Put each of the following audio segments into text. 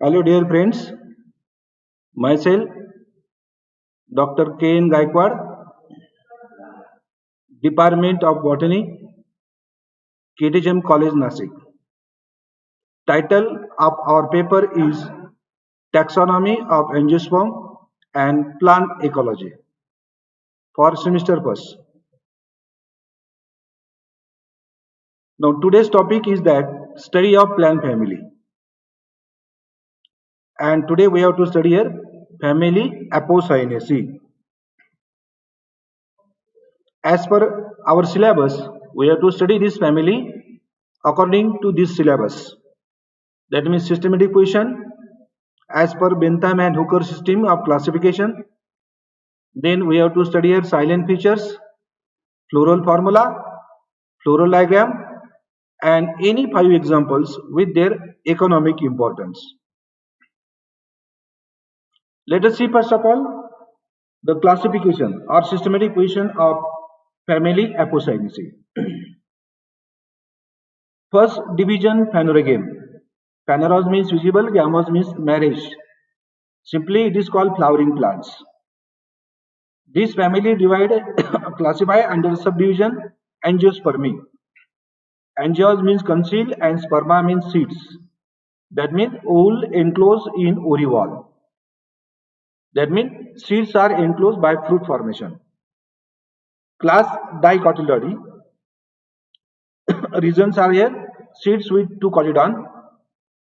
Hello, dear friends. Myself, Dr. K. N. Gaikwad, Department of Botany, KTHM College, Nasik. Title of our paper is Taxonomy of Angiosperm and Plant Ecology for semester first. Now, today's topic is that study of plant family, and today we have to study here family Apocynaceae. As per our syllabus, we have to study this family according to this syllabus. That means systematic position as per Bentham and Hooker system of classification. Then we have to study here silent features, floral formula, floral diagram, and any 5 examples with their economic importance. Let us see first of all the classification or systematic position of family Apocynaceae. First division, phanerogame. Phaneros means visible, gamos means marriage. Simply it is called flowering plants. This family divided classify under subdivision angiospermae. Angios means conceal and sperma means seeds. That means all enclosed in ovary wall. That means seeds are enclosed by fruit formation. Class Dicotyledonea. Reasons are here: seeds with 2 cotyledon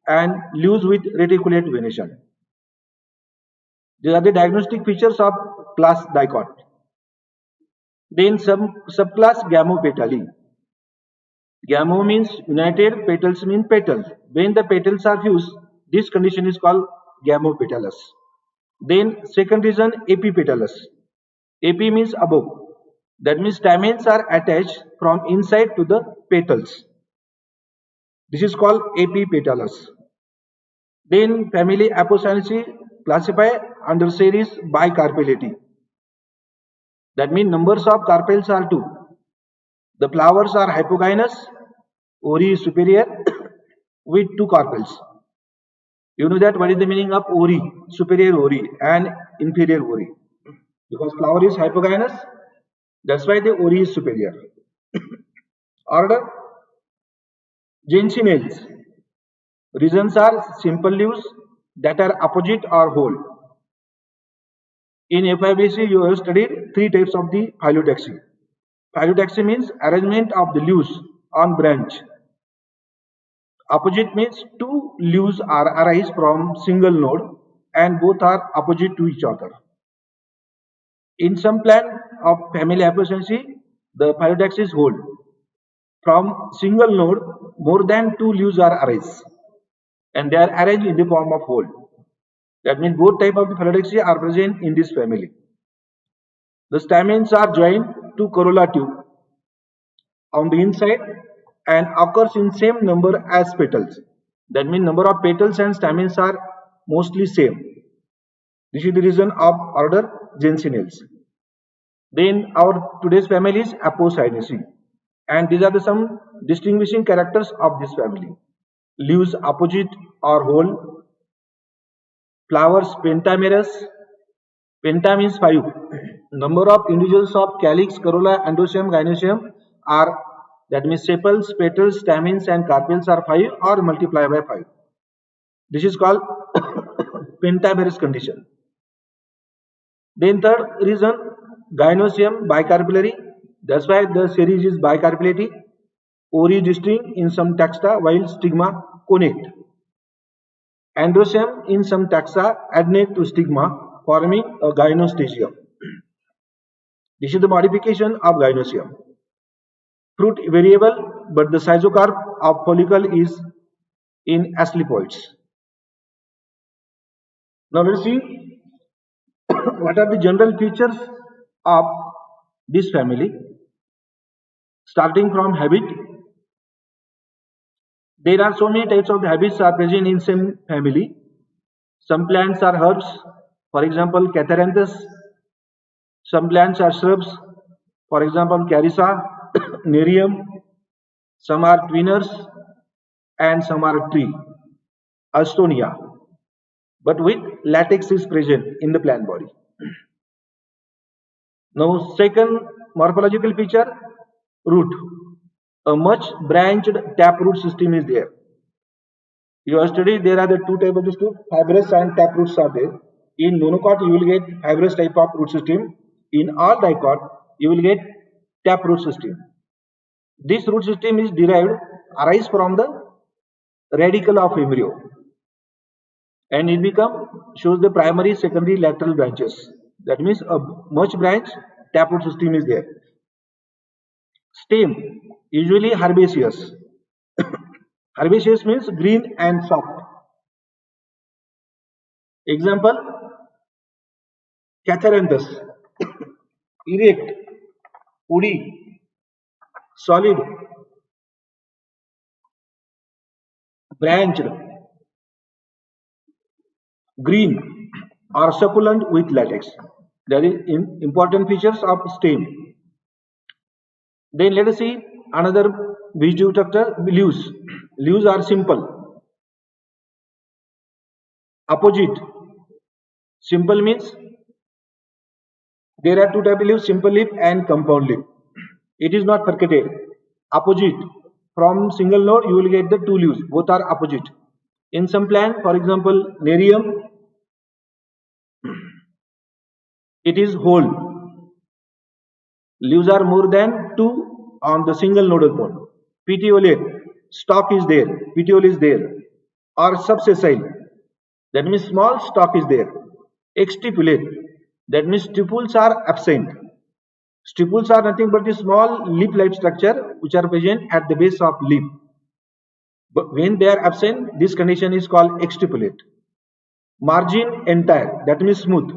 and leaves with reticulate venation. These are the diagnostic features of class Dicot. Then subclass Gamopetalae. Gamo means united, petals mean petal. When the petals are fused, this condition is called gamopetalous. Then second reason, epipetalous. Epi means above. That means stamens are attached from inside to the petals. This is called epipetalous. Then family Apocynaceae classify under series Bicarpellate. That means numbers of carpels are 2. The flowers are hypogynous, ovary is superior with 2 carpels. You know that what is the meaning of ovary, superior ovary and inferior ovary? Because flower is hypogynous, that's why the ovary is superior. Order Gentianales. Reasons are simple leaves that are opposite or whole. In FIBC, you have studied 3 types of the phyllotaxy. Phyllotaxy means arrangement of the leaves on branch. Opposite means 2 leaves are arise from single node and both are opposite to each other. In some plant of family Apocynaceae, the phyllotaxy is whole. From single node, more than 2 leaves are arise and they are arranged in the form of whole. That means both type of the phyllotaxy are present in this family. The stamens are joined to corolla tube on the inside and occurs in same number as petals. That means number of petals and stamens are mostly same. This is the reason of order Gentianales. Then our today's family is Apocynaceae, and these are the some distinguishing characters of this family. Leaves opposite or whole. Flowers pentamerous. Penta means 5. Number of individuals of calyx, corolla, androecium, gynoecium are, that means sepals, petals, stamens and carpels are 5 or multiply by 5. This is called pentamerous condition. Then third reason, gynoecium bicarpellary. That's why the series is bicarpellate. Ovary distinct in some taxa while stigma connate. Androecium in some taxa adnate to stigma, forming a gynospecium. This is the modification of gynoecium. Fruit variable, but the cystocarp of follicle is in asclepiads. Now let's see what are the general features of this family. Starting from habit, there are so many types of habits are present in same family. Some plants are herbs, for example Catharanthus. Some plants are shrubs, for example Carissa, Nerium. Some are twinners and some are tree, Astonia. but with latex is present in the plant body. Now, second morphological feature, root. A much branched taproot system is there. You have studied there are the two types of the root, fibrous and taproots are there. In monocot, you will get fibrous type of root system. In all dicot, you will get taproot system. This root system is arise from the radicle of embryo, and it shows the primary, secondary, lateral branches. That means a much branch taproot system is there. Stem, usually herbaceous. Herbaceous means green and soft. Example, Catharanthus, erect, woody, solid, branched, green, or succulent with latex. That is important features of stem. Then let us see another vegetative structure, leaves. Leaves are simple. Opposite. Simple means there are two types of leaves, simple leaf and compound leaf. It is not furcated. Opposite. From single node you will get the two leaves. Both are opposite. In some plant, for example, Nerium, it is whole. Leaves are more than two on the single nodal bone. Petiolate, stalk is there, petiole is there, or subsessile, that means small stalk is there. Exstipulate, that means stipules are absent. Stipules are nothing but the small leaf-like structure which are present at the base of leaf. But when they are absent, this condition is called exstipulate. Margin entire, that means smooth.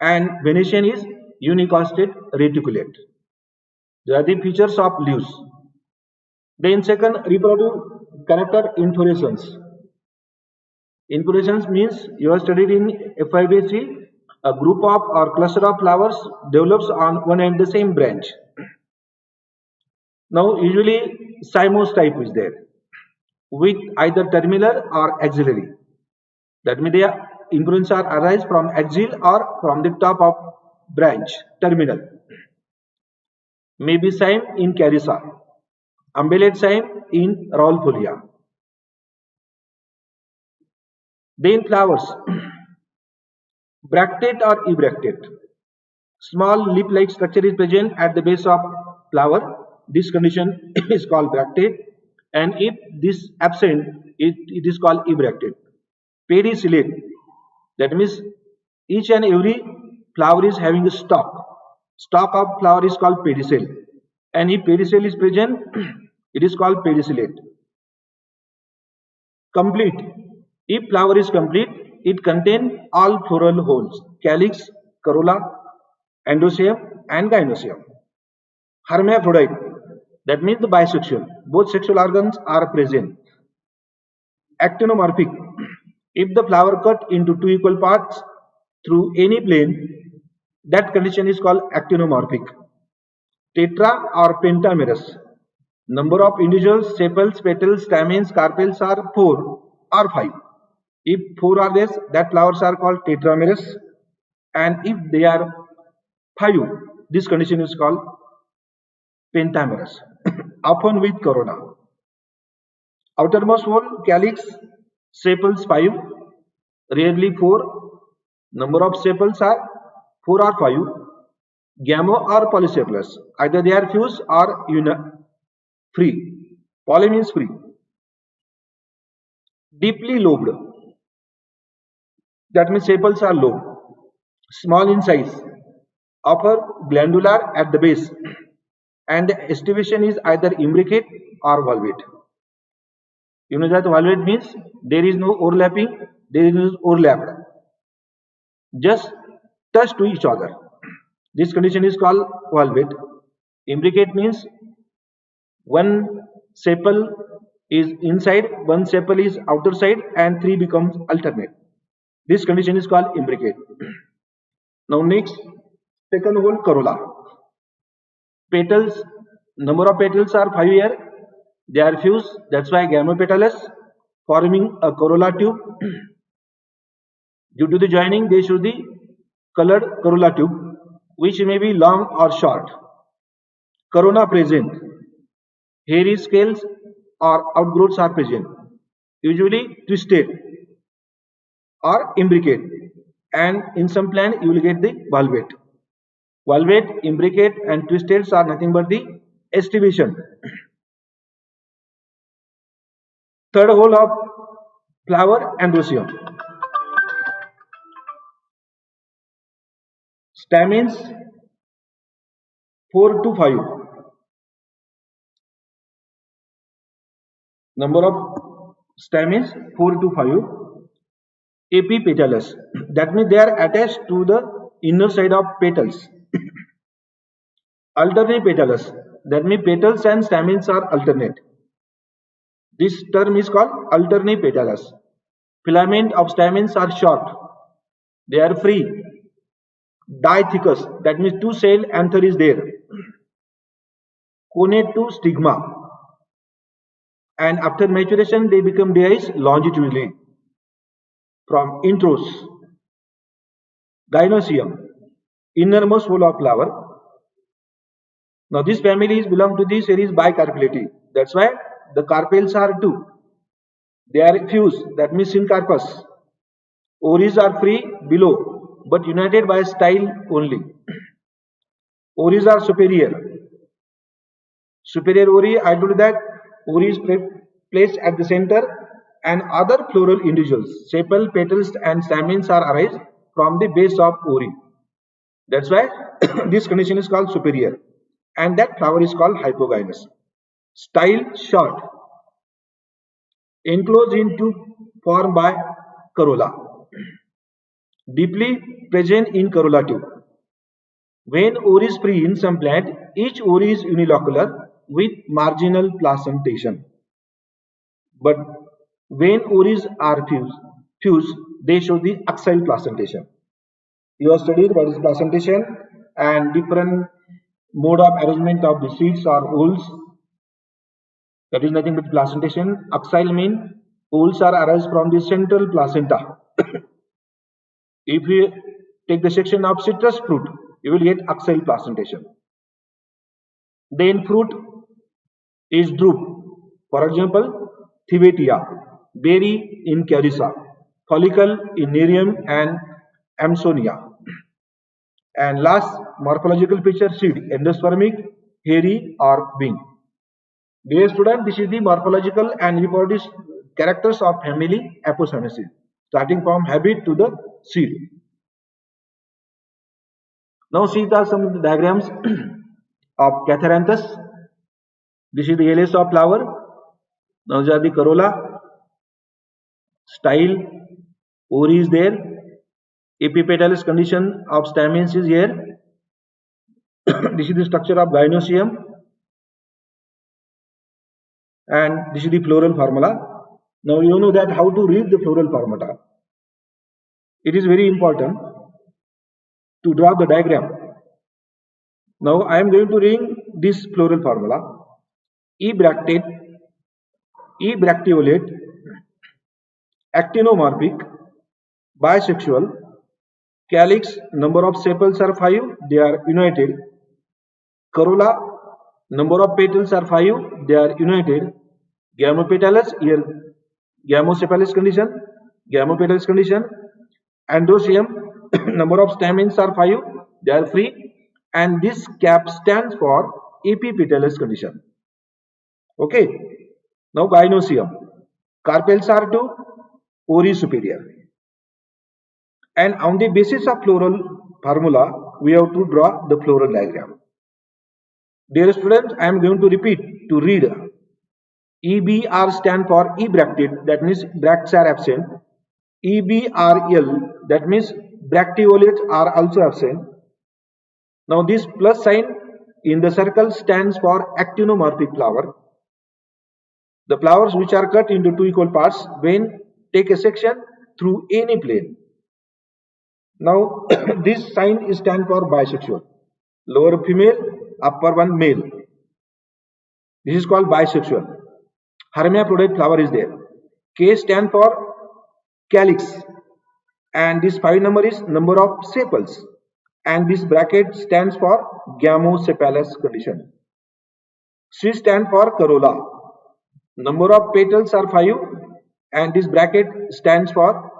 And venation is unicostate reticulate. They are the features of leaves. Then second, reproductive character, inflorescence. Inflorescence means you have studied in FIBC, a group of or cluster of flowers develops on one and the same branch. Now usually cymose type is there with either terminal or axillary. That means the inflorescence arise from axil or from the top of branch, terminal. Maybe cyme in Carissa, umbellate cyme in Rauwolfia. Then flowers, bractate or ebractate. Small leaf-like structure is present at the base of flower. This condition is called bractate, and if this absent, it is called ebractate. Pedicellate, that means each and every flower is having a stalk. Stalk of flower is called pedicel, and if pedicel is present, it is called pedicellate. Complete, if flower is complete, it contains all floral holes, calyx, corolla, endoecium and gynoecium. Hermaphrodite, that means the bisexual, both sexual organs are present. Actinomorphic, if the flower cut into two equal parts through any plane, that condition is called actinomorphic. Tetra or pentamerous, number of individuals, sepals, petals, stamens, carpels are 4 or 5. If 4 are there, that flowers are called tetramerous, and if they are 5, this condition is called pentamerous. Often with corona. Outermost hole, calyx, sepals 5, rarely 4. Number of sepals are 4 or 5. Gamo or polysepalous, either they are fused or free. Poly means free. Deeply lobed, that means sepals are lobe, small in size, upper glandular at the base, and the estivation is either imbricate or valvate. You know that valvate means there is no overlapping, there is no overlap, just touch to each other. This condition is called valvate. Imbricate means one sepal is inside, one sepal is outer side, and 3 becomes alternate. This condition is called imbricate. Now next, second hole, corolla. Petals, number of petals are 5 here. They are fused, that's why gamopetalous, forming a corolla tube. Due to the joining, they show the colored corolla tube, which may be long or short. Corona present. Hairy scales or outgrowths are present, usually twisted or imbricate. And in some plant, you will get the valvate. Valvate, imbricate, and twisteds are nothing but the estivation. Third hole of flower androecium. Stamens 4 to 5. Number of stamens 4 to 5. Epipetalous. That means they are attached to the inner side of petals. Alternate petalous. That means petals and stamens are alternate. This term is called alternate petalous. Filament of stamens are short. They are free. Dithecous. That means two cell anther is there. Connate to stigma. And after maturation they become dies longitudinally. From intros. Gynoecium. Innermost hole of flower. Now this family belong to the series Bicarpellate. That's why the carpels are two. They are fused. That means syncarpous. Oris are free below, but united by style only. Oris are superior. Superior ori, I told you that ori is placed at the center, and other floral individuals, sepal, petals, and stamens are arise from the base of ori. That's why this condition is called superior, and that flower is called hypogynous. Style short, enclosed into form by corolla, deeply present in corolla tube. When ori is free in some plant, each ori is unilocular with marginal placentation. But when oris are fused, they show the axial placentation. You have studied what is placentation and different mode of arrangement of the seeds or holes. That is nothing but placentation. Axial means holes are arise from the central placenta. If you take the section of citrus fruit, you will get axial placentation. Then fruit is droop. For example, Thivetia, berry in Carissa, follicle in Nerium and Amsonia. And last morphological feature seed, endospermic, hairy or wing. Dear student, this is the morphological and reproductive characters of family Apocynaceae, starting from habit to the seed. Now see some diagrams of Catharanthus. This is the alias of flower. Now these are the corolla. Style, ori is there. Epipetalous condition of stamens is here. This is the structure of gynoecium. And this is the floral formula. Now you know that how to read the floral formula. It is very important to draw the diagram. Now I am going to read this floral formula. Ebractate, ebracteolate, actinomorphic, bisexual, calyx, number of sepals are 5, they are united. Corolla, number of petals are 5, they are united. Gamopetalous, here gamocephalous condition, gamopetalous condition. Androecium, number of stamens are 5, they are free. And this cap stands for epipetalous condition. Okay. Now gynoecium. Carpels are 2, ori superior. And on the basis of floral formula, we have to draw the floral diagram. Dear students, I am going to repeat to read. EBR stand for ebractate, that means bracts are absent. EBRL, that means bracteolates are also absent. Now this plus sign in the circle stands for actinomorphic flower. The flowers which are cut into two equal parts when take a section through any plane. Now this sign is stand for bisexual. Lower female, upper one male. This is called bisexual. Hermaphrodite flower is there. K stand for calyx. and this 5 number is number of sepals, and this bracket stands for gamosepalous condition. C stands for corolla. Number of petals are 5, and this bracket stands for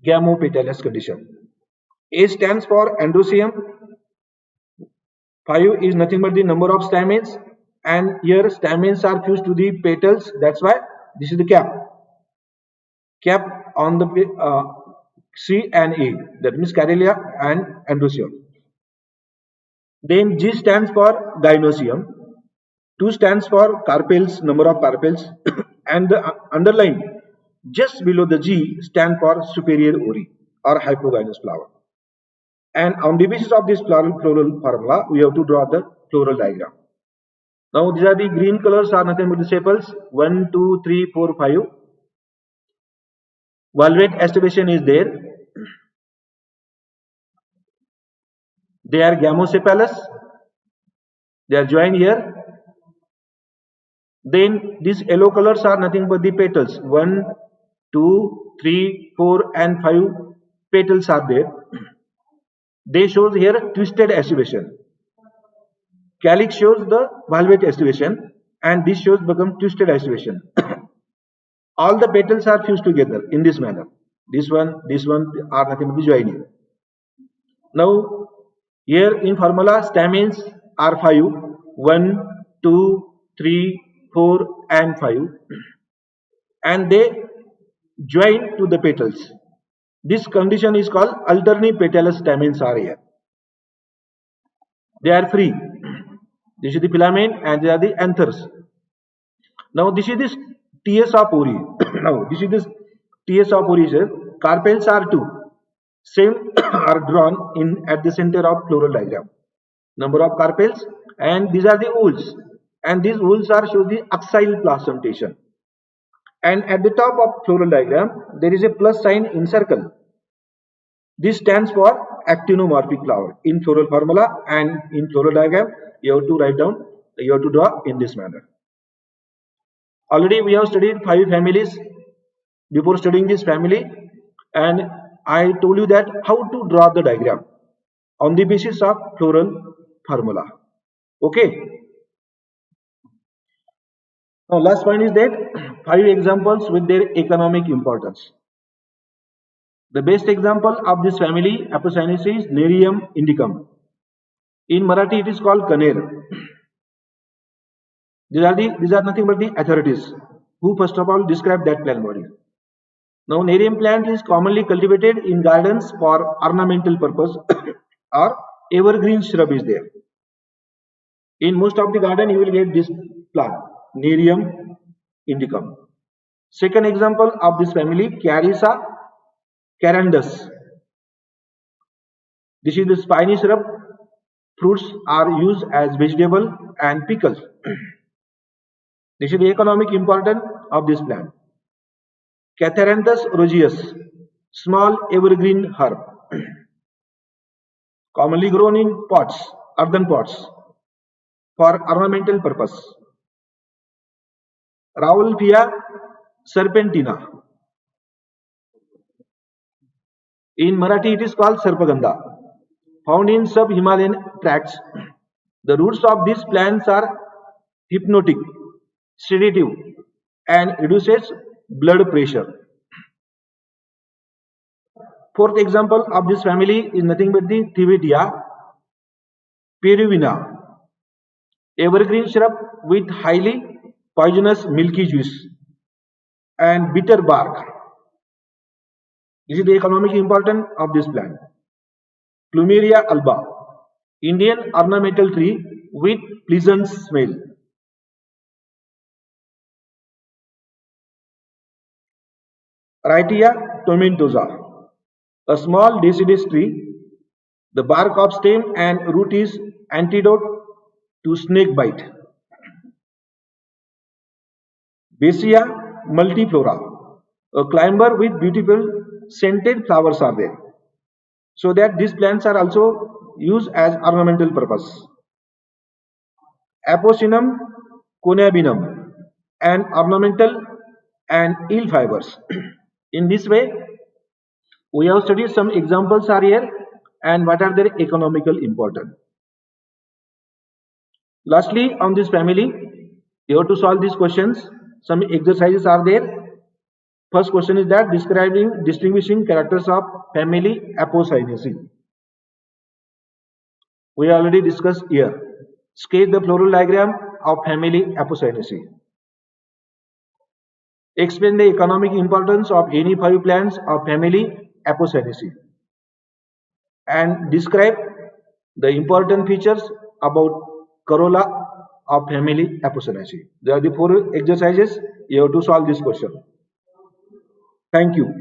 gamopetalous condition. A stands for androecium. 5 is nothing but the number of stamens, and here stamens are fused to the petals. That's why this is the cap on the C and A. That means carelia and androecium. Then G stands for gynoecium. 2 stands for carpels, number of carpels, and the underline just below the G stand for superior ori or hypogynous flower. And on the basis of this floral formula, we have to draw the floral diagram. Now these are the green colors are nothing but the sepals. 1, 2, 3, 4, 5. Valvate aestivation is there. They are gamosepalous. They are joined here. Then these yellow colors are nothing but the petals. 1, 2, 3, 4 and 5 petals are there. They shows here twisted aestivation. Calyx shows the valvate aestivation, and this shows become twisted aestivation. All the petals are fused together in this manner. This one are nothing but the joining. Now here in formula stamens are 5. 1, 2, 3, 4 and 5, and they join to the petals. This condition is called alternipetalous stamens are here. They are free. This is the filament and they are the anthers. Now this is this TS of ori. Now this is this TS of ori. Carpels are 2. Same are drawn in at the center of floral diagram. Number of carpels, and these are the whorls, and these whorls are show the axile placentation. And at the top of floral diagram there is a plus sign in circle. This stands for actinomorphic flower in floral formula, and in floral diagram you have to write down, you have to draw in this manner. Already we have studied 5 families before studying this family, and I told you that how to draw the diagram on the basis of floral formula. Okay. Now last point is that 5 examples with their economic importance. The best example of this family Apocynaceae is Nerium indicum. In Marathi it is called Kaner. These are nothing but the authorities who first of all describe that plant body. Now Nerium plant is commonly cultivated in gardens for ornamental purpose or evergreen shrub is there. In most of the garden you will get this plant, Nerium indicum. Second example of this family, Carissa carandus. This is the spiny shrub. Fruits are used as vegetable and pickles. This is the economic importance of this plant. Catharanthus roseus, small evergreen herb, commonly grown in pots, earthen pots, for ornamental purpose. Rauwolfia serpentina. In Marathi it is called Sarpagandha. Found in sub-Himalayan tracts. The roots of these plants are hypnotic, sedative, and reduces blood pressure. Fourth example of this family is nothing but the Thievetia peruvina, evergreen shrub with highly poisonous milky juice and bitter bark. This is the economic importance of this plant. Plumeria alba, Indian ornamental tree with pleasant smell. Rhytia tomentosa, a small deciduous tree. The bark of stem and root is antidote to snake bite. Basia multiflora, a climber with beautiful scented flowers are there. So that these plants are also used as ornamental purpose. Apocynon coniabinum, and ornamental and eel fibers. In this way, We have studied some examples are here and what are their economical importance. Lastly, on this family, you have to solve these questions. Some exercises are there. First question is that describing distinguishing characters of family Apocynaceae. We already discussed here. Sketch the floral diagram of family Apocynaceae. Explain the economic importance of any 5 plants of family Apocynaceae. And describe the important features about corolla of family Apocynaceae. There are the 4 exercises. You have to solve this question. Thank you.